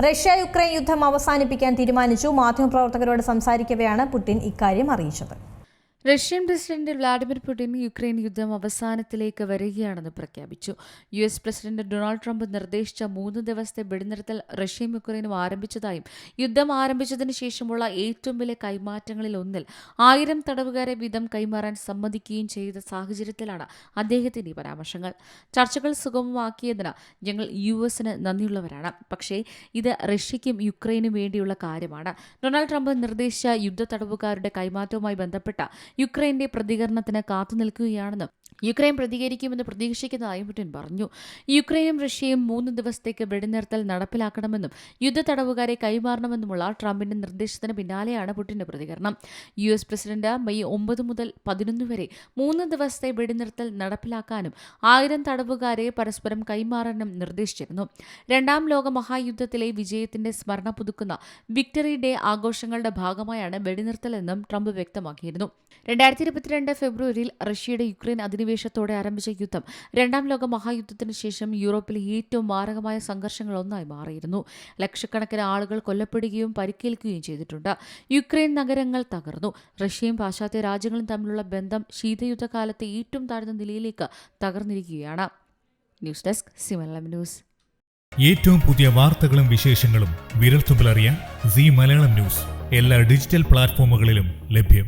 റഷ്യ-യുക്രൈൻ യുദ്ധം അവസാനിപ്പിക്കാൻ തീരുമാനിച്ചു. മാധ്യമപ്രവർത്തകരോട് സംസാരിക്കവെയാണ് പുടിൻ ഇക്കാര്യം അറിയിച്ചത്. Russian president Vladimir Putin Ukraine യുദ്ധം അവസാനത്തിലേക്ക് വരികയാണെന്ന് പ്രഖ്യാപിച്ചു. US പ്രസിഡന്റ് ഡൊണാൾഡ് ട്രംപ് നിർദ്ദേശിച്ച 3 ദിവസത്തെ വെടിനിർത്തൽ റഷ്യയും യുക്രൈനും ആരംഭിച്ചതായും യുദ്ധം ആരംഭിച്ചതിന് ശേഷമുള്ള ഏറ്റവും വലിയ കൈമാറ്റങ്ങളിൽ ഒന്നിൽ 1000 തടവുകാരെ വീതം കൈമാറാൻ സമ്മതിക്കുകയും ചെയ്ത സാഹചര്യത്തിലാണ് അദ്ദേഹത്തിന്റെ ഈ പരാമർശങ്ങൾ. ചർച്ചകൾ സുഗമമാക്കിയതിന് ഞങ്ങൾ US-ന് നന്ദിയുള്ളവരാണ്. പക്ഷേ ഇത് റഷ്യയ്ക്കും യുക്രൈനും വേണ്ടിയുള്ള കാര്യമാണ്. ഡൊണാൾഡ് ട്രംപ് നിർദ്ദേശിച്ച യുദ്ധ തടവുകാരുടെ കൈമാറ്റവുമായി ബന്ധപ്പെട്ട യുക്രൈന്റെ പ്രതികരണത്തിന് കാത്തുനിൽക്കുകയാണെന്നും യുക്രൈൻ പ്രതികരിക്കുമെന്ന് പ്രതീക്ഷിക്കുന്നതായും പുടിൻ പറഞ്ഞു. യുക്രൈനും റഷ്യയും 3 ദിവസത്തേക്ക് വെടിനിർത്തൽ നടപ്പിലാക്കണമെന്നും യുദ്ധ തടവുകാരെ കൈമാറണമെന്നുമുള്ള ട്രംപിന്റെ നിർദ്ദേശത്തിന് പിന്നാലെയാണ് പുടിന്റെ പ്രതികരണം. US പ്രസിഡന്റ് മെയ് 9 മുതൽ 11 വരെ 3 ദിവസത്തെ വെടിനിർത്തൽ നടപ്പിലാക്കാനും 1000 തടവുകാരെ പരസ്പരം കൈമാറാനും നിർദ്ദേശിച്ചിരുന്നു. രണ്ടാം ലോക മഹായുദ്ധത്തിലെ വിജയത്തിന്റെ സ്മരണ പുതുക്കുന്ന വിക്ടറി ഡേ ആഘോഷങ്ങളുടെ ഭാഗമായാണ് വെടിനിർത്തലെന്നും ട്രംപ് വ്യക്തമാക്കിയിരുന്നു. 2022 ഫെബ്രുവരിയിൽ റഷ്യയുടെ യുക്രൈൻ അധിനിവേശത്തോടെ ആരംഭിച്ച യുദ്ധം രണ്ടാം ലോക മഹായുദ്ധത്തിന് ശേഷം യൂറോപ്പിലെ ഏറ്റവും മാരകമായ സംഘർഷങ്ങളൊന്നായി മാറിയിരുന്നു. ലക്ഷക്കണക്കിന് ആളുകൾ കൊല്ലപ്പെടുകയും പരിക്കേൽക്കുകയും ചെയ്തിട്ടുണ്ട്. യുക്രൈൻ നഗരങ്ങൾ തകർന്നു. റഷ്യയും പാശ്ചാത്യ രാജ്യങ്ങളും തമ്മിലുള്ള ബന്ധം ശീതയുദ്ധകാലത്തെ ഏറ്റവും താഴ്ന്ന നിലയിലേക്ക് തകർന്നിരിക്കുകയാണ്. News desk C Malayalam news. ഏറ്റവും പുതിയ വാർത്തകളും വിശേഷങ്ങളും വിരൽത്തുമ്പിലറിയാൻ സി മലയാളം ന്യൂസ് എല്ലാ ഡിജിറ്റൽ പ്ലാറ്റ്ഫോമുകളിലും ലഭ്യം.